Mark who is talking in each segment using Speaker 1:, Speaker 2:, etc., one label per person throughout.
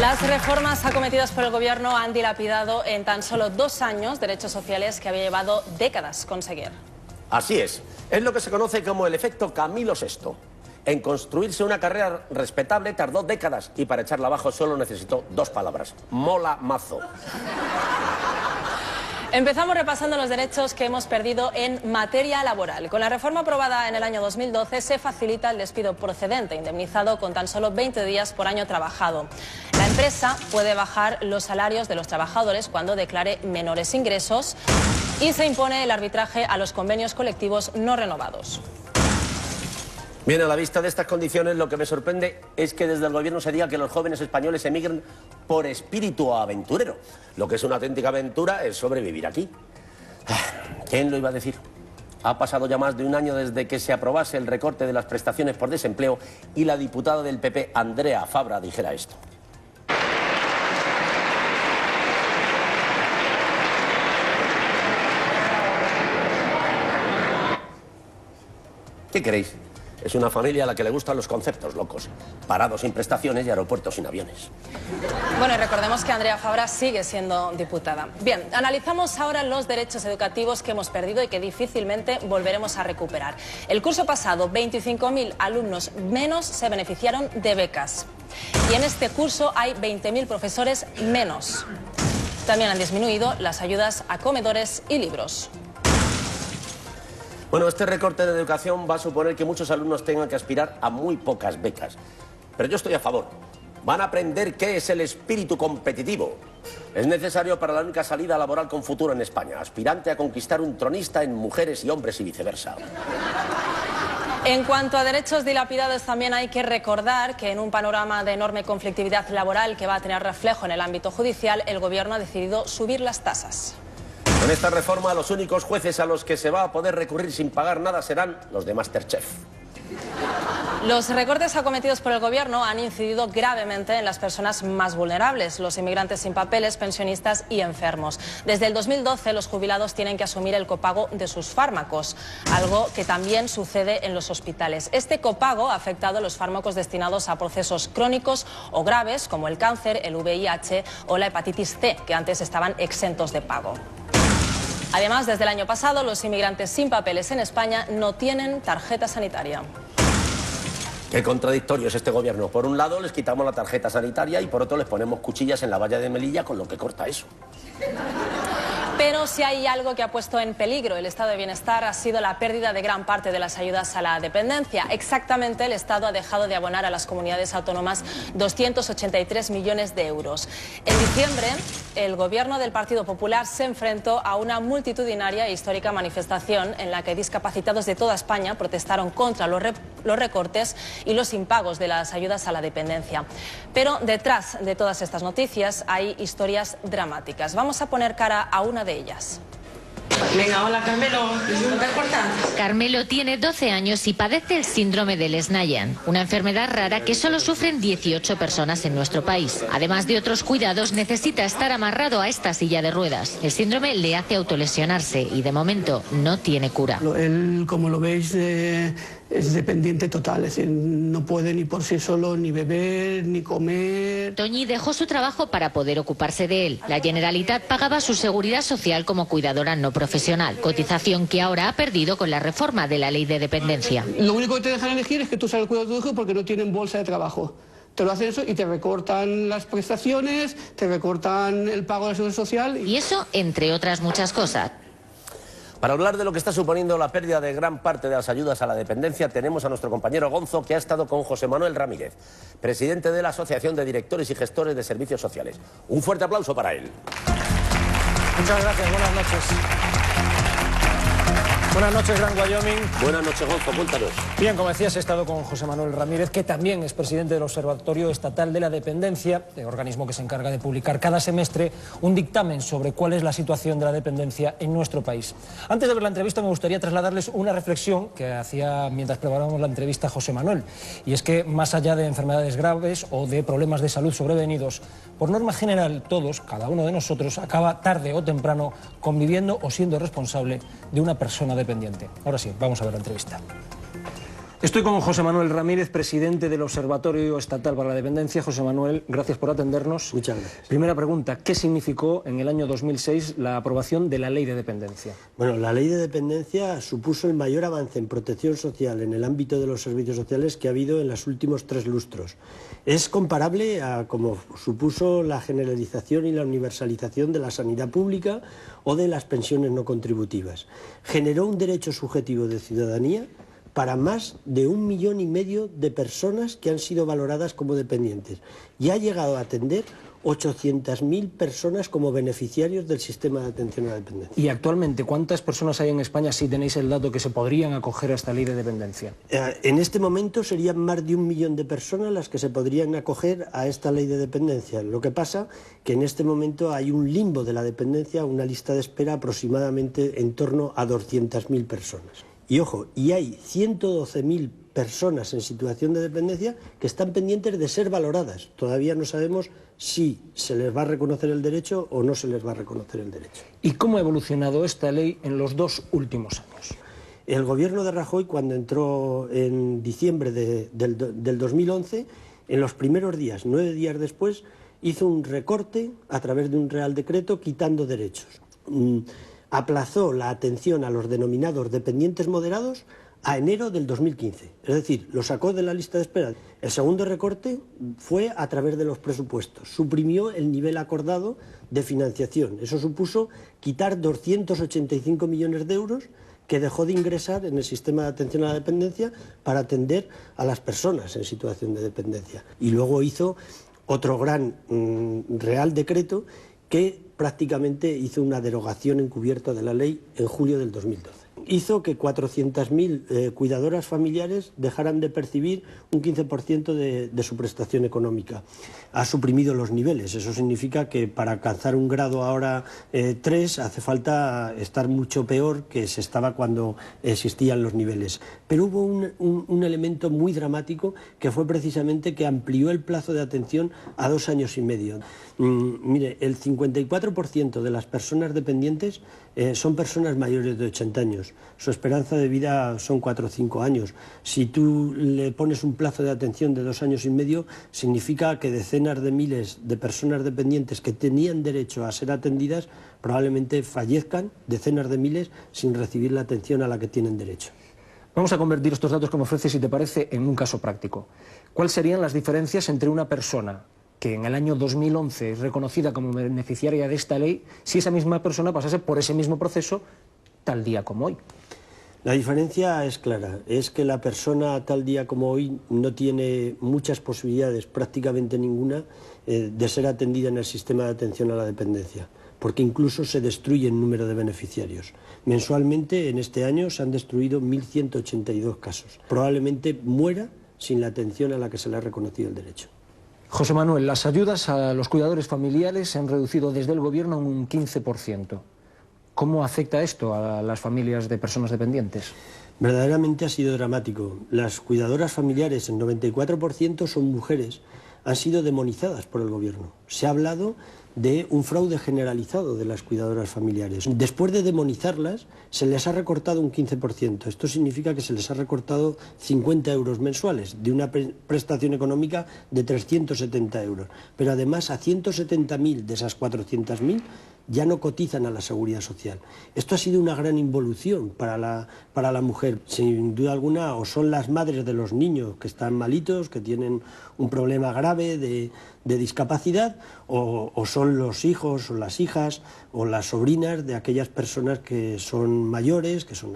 Speaker 1: Las reformas acometidas por el Gobierno han dilapidado en tan solo 2 años derechos sociales que había llevado décadas conseguir.
Speaker 2: Así es lo que se conoce como el efecto Camilo VI. En construirse una carrera respetable tardó décadas y para echarla abajo solo necesitó 2 palabras: mola mazo.
Speaker 1: Empezamos repasando los derechos que hemos perdido en materia laboral. Con la reforma aprobada en el año 2012 se facilita el despido procedente, indemnizado con tan solo 20 días por año trabajado. La empresa puede bajar los salarios de los trabajadores cuando declare menores ingresos y se impone el arbitraje a los convenios colectivos no renovados.
Speaker 2: Bien, a la vista de estas condiciones, lo que me sorprende es que desde el Gobierno se diga que los jóvenes españoles emigren por espíritu aventurero. Lo que es una auténtica aventura es sobrevivir aquí. ¿Quién lo iba a decir? Ha pasado ya más de 1 año desde que se aprobase el recorte de las prestaciones por desempleo y la diputada del PP, Andrea Fabra, dijera esto. ¿Qué queréis? Es una familia a la que le gustan los conceptos locos. Parados sin prestaciones y aeropuertos sin aviones.
Speaker 1: Bueno, y recordemos que Andrea Fabra sigue siendo diputada. Bien, analizamos ahora los derechos educativos que hemos perdido y que difícilmente volveremos a recuperar. El curso pasado, 25.000 alumnos menos se beneficiaron de becas. Y en este curso hay 20.000 profesores menos. También han disminuido las ayudas a comedores y libros.
Speaker 2: Bueno, este recorte de educación va a suponer que muchos alumnos tengan que aspirar a muy pocas becas. Pero yo estoy a favor. Van a aprender qué es el espíritu competitivo. Es necesario para la única salida laboral con futuro en España, aspirante a conquistar un tronista en mujeres y hombres y viceversa.
Speaker 1: En cuanto a derechos dilapidados, también hay que recordar que en un panorama de enorme conflictividad laboral que va a tener reflejo en el ámbito judicial, el Gobierno ha decidido subir las tasas.
Speaker 2: Con esta reforma, los únicos jueces a los que se va a poder recurrir sin pagar nada serán los de MasterChef.
Speaker 1: Los recortes acometidos por el Gobierno han incidido gravemente en las personas más vulnerables, los inmigrantes sin papeles, pensionistas y enfermos. Desde el 2012, los jubilados tienen que asumir el copago de sus fármacos, algo que también sucede en los hospitales. Este copago ha afectado a los fármacos destinados a procesos crónicos o graves, como el cáncer, el VIH o la hepatitis C, que antes estaban exentos de pago. Además, desde el año pasado, los inmigrantes sin papeles en España no tienen tarjeta sanitaria.
Speaker 2: Qué contradictorio es este Gobierno. Por un lado les quitamos la tarjeta sanitaria y por otro les ponemos cuchillas en la valla de Melilla con lo que corta eso.
Speaker 1: Pero si hay algo que ha puesto en peligro el estado de bienestar ha sido la pérdida de gran parte de las ayudas a la dependencia. Exactamente, el Estado ha dejado de abonar a las comunidades autónomas 283 millones de euros. En diciembre, el Gobierno del Partido Popular se enfrentó a una multitudinaria e histórica manifestación en la que discapacitados de toda España protestaron contra los recortes y los impagos de las ayudas a la dependencia. Pero detrás de todas estas noticias hay historias dramáticas. Vamos a poner cara a una de ellas.
Speaker 3: Venga, hola Carmelo, ¿no te cortas?
Speaker 4: Carmelo tiene 12 años y padece el síndrome del Sneijder, una enfermedad rara que solo sufren 18 personas en nuestro país. Además de otros cuidados, necesita estar amarrado a esta silla de ruedas. El síndrome le hace autolesionarse y de momento no tiene cura.
Speaker 5: Él, como lo veis, es dependiente total, es decir, no puede ni por sí solo ni beber, ni comer.
Speaker 4: Toñi dejó su trabajo para poder ocuparse de él. La Generalitat pagaba su seguridad social como cuidadora no profesional, cotización que ahora ha perdido con la reforma de la ley de dependencia.
Speaker 5: Lo único que te dejan elegir es que tú salgas al cuidado de tu hijo porque no tienen bolsa de trabajo. Te lo hacen eso y te recortan las prestaciones, te recortan el pago de la seguridad social.
Speaker 4: Y eso entre otras muchas cosas.
Speaker 2: Para hablar de lo que está suponiendo la pérdida de gran parte de las ayudas a la dependencia, tenemos a nuestro compañero Gonzo, que ha estado con José Manuel Ramírez, presidente de la Asociación de Directores y Gestores de Servicios Sociales. Un fuerte aplauso para él.
Speaker 6: Muchas gracias, buenas noches. Buenas noches, Gran Wyoming.
Speaker 2: Buenas noches, Gonzo, cuéntanos.
Speaker 6: Bien, como decías, he estado con José Manuel Ramírez, que también es presidente del Observatorio Estatal de la Dependencia, el organismo que se encarga de publicar cada semestre un dictamen sobre cuál es la situación de la dependencia en nuestro país. Antes de ver la entrevista, me gustaría trasladarles una reflexión que hacía mientras preparábamos la entrevista a José Manuel. Y es que, más allá de enfermedades graves o de problemas de salud sobrevenidos, por norma general, todos, cada uno de nosotros, acaba tarde o temprano conviviendo o siendo responsable de una persona dependiente. Ahora sí, vamos a ver la entrevista. Estoy con José Manuel Ramírez, presidente del Observatorio Estatal para la Dependencia. José Manuel, gracias por atendernos.
Speaker 7: Muchas gracias.
Speaker 6: Primera pregunta, ¿qué significó en el año 2006 la aprobación de la Ley de Dependencia?
Speaker 7: Bueno, la Ley de Dependencia supuso el mayor avance en protección social en el ámbito de los servicios sociales que ha habido en los últimos 3 lustros. Es comparable a como supuso la generalización y la universalización de la sanidad pública o de las pensiones no contributivas. Generó un derecho subjetivo de ciudadanía para más de 1,5 millones de personas que han sido valoradas como dependientes y ha llegado a atender 800.000 personas como beneficiarios del sistema de atención a la dependencia.
Speaker 6: Y actualmente, ¿cuántas personas hay en España, si tenéis el dato, que se podrían acoger a esta Ley de Dependencia?
Speaker 7: En este momento serían más de 1 millón de personas las que se podrían acoger a esta Ley de Dependencia. Lo que pasa que en este momento hay un limbo de la dependencia, una lista de espera aproximadamente en torno a 200.000 personas. Y ojo, y hay 112.000 personas en situación de dependencia que están pendientes de ser valoradas. Todavía no sabemos si se les va a reconocer el derecho o no se les va a reconocer el derecho.
Speaker 6: ¿Y cómo ha evolucionado esta ley en los 2 últimos años?
Speaker 7: El gobierno de Rajoy, cuando entró en diciembre del 2011, en los primeros días, 9 días después, hizo un recorte a través de un Real Decreto quitando derechos. Aplazó la atención a los denominados dependientes moderados a enero del 2015, es decir, lo sacó de la lista de espera. El segundo recorte fue a través de los presupuestos, suprimió el nivel acordado de financiación. Eso supuso quitar 285 millones de euros que dejó de ingresar en el sistema de atención a la dependencia para atender a las personas en situación de dependencia. Y luego hizo otro gran Real Decreto que prácticamente hizo una derogación encubierta de la ley en julio del 2012. Hizo que 400.000 cuidadoras familiares dejaran de percibir un 15% de su prestación económica. Ha suprimido los niveles. Eso significa que para alcanzar un grado ahora 3 hace falta estar mucho peor que se estaba cuando existían los niveles. Pero hubo un elemento muy dramático que fue precisamente que amplió el plazo de atención a 2 años y medio. Mire, el 54% de las personas dependientes son personas mayores de 80 años. Su esperanza de vida son 4 o 5 años. Si tú le pones un plazo de atención de 2 años y medio, significa que decenas de miles de personas dependientes que tenían derecho a ser atendidas probablemente fallezcan, decenas de miles, sin recibir la atención a la que tienen derecho.
Speaker 6: Vamos a convertir estos datos que me ofreces, si te parece, en un caso práctico. ¿Cuáles serían las diferencias entre una persona que en el año 2011 es reconocida como beneficiaria de esta ley, si esa misma persona pasase por ese mismo proceso tal día como hoy?
Speaker 7: La diferencia es clara, es que la persona tal día como hoy no tiene muchas posibilidades, prácticamente ninguna, de ser atendida en el sistema de atención a la dependencia, porque incluso se destruye el número de beneficiarios. Mensualmente, en este año, se han destruido 1.182 casos. Probablemente muera sin la atención a la que se le ha reconocido el derecho.
Speaker 6: José Manuel, las ayudas a los cuidadores familiares se han reducido desde el Gobierno en un 15%. ¿Cómo afecta esto a las familias de personas dependientes?
Speaker 7: Verdaderamente ha sido dramático. Las cuidadoras familiares, el 94% son mujeres, han sido demonizadas por el Gobierno. Se ha hablado de un fraude generalizado de las cuidadoras familiares. Después de demonizarlas, se les ha recortado un 15%. Esto significa que se les ha recortado 50 euros mensuales, de una prestación económica de 370 euros. Pero además a 170.000 de esas 400.000 ya no cotizan a la Seguridad Social. Esto ha sido una gran involución para la mujer. Sin duda alguna, o son las madres de los niños que están malitos, que tienen un problema grave de discapacidad, o son los hijos o las hijas o las sobrinas de aquellas personas que son mayores, que son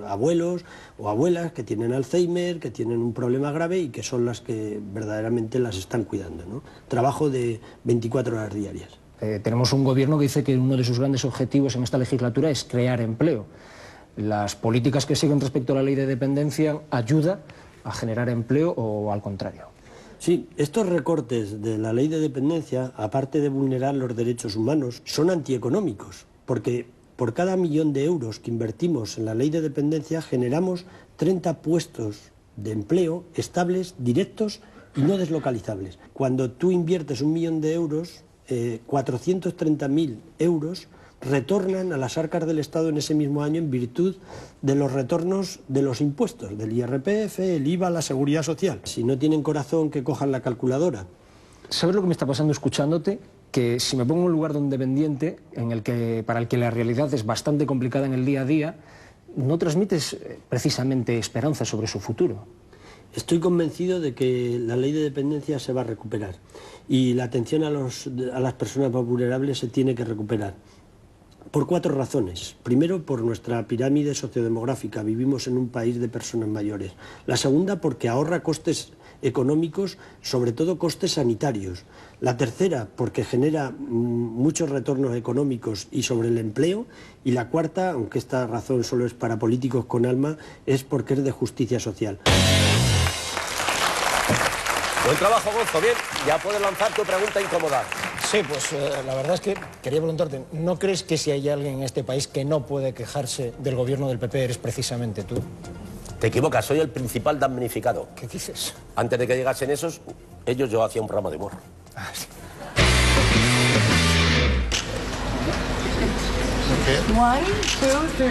Speaker 7: abuelos o abuelas, que tienen Alzheimer, que tienen un problema grave y que son las que verdaderamente las están cuidando, ¿no? Trabajo de 24 horas diarias.
Speaker 6: Tenemos un gobierno que dice que uno de sus grandes objetivos en esta legislatura es crear empleo. ¿Las políticas que siguen respecto a la ley de dependencia ayudan a generar empleo o al contrario?
Speaker 7: Sí, estos recortes de la ley de dependencia, aparte de vulnerar los derechos humanos, son antieconómicos, porque por cada 1 millón de euros que invertimos en la ley de dependencia generamos 30 puestos de empleo estables, directos y no deslocalizables. Cuando tú inviertes 1 millón de euros, 430.000 euros retornan a las arcas del Estado en ese mismo año en virtud de los retornos de los impuestos, del IRPF, el IVA, la Seguridad Social. Si no tienen corazón, que cojan la calculadora.
Speaker 6: ¿Sabes lo que me está pasando escuchándote? Que si me pongo en un lugar de un dependiente, para el que la realidad es bastante complicada en el día a día, no transmites precisamente esperanza sobre su futuro.
Speaker 7: Estoy convencido de que la ley de dependencia se va a recuperar y la atención a las personas más vulnerables se tiene que recuperar. Por 4 razones. Primero, por nuestra pirámide sociodemográfica. Vivimos en un país de personas mayores. La segunda, porque ahorra costes económicos, sobre todo costes sanitarios. La tercera, porque genera muchos retornos económicos y sobre el empleo. Y la cuarta, aunque esta razón solo es para políticos con alma, es porque es de justicia social.
Speaker 2: Buen trabajo, Gonzo. Bien, ya puedes lanzar tu pregunta incómoda.
Speaker 6: Sí, pues la verdad es que quería preguntarte, ¿no crees que si hay alguien en este país que no puede quejarse del gobierno del PP eres precisamente tú?
Speaker 2: Te equivocas, soy el principal damnificado.
Speaker 6: ¿Qué dices?
Speaker 2: Antes de que llegasen esos, yo hacía un programa de humor.
Speaker 6: Ah, sí.
Speaker 3: 1, 2, 3.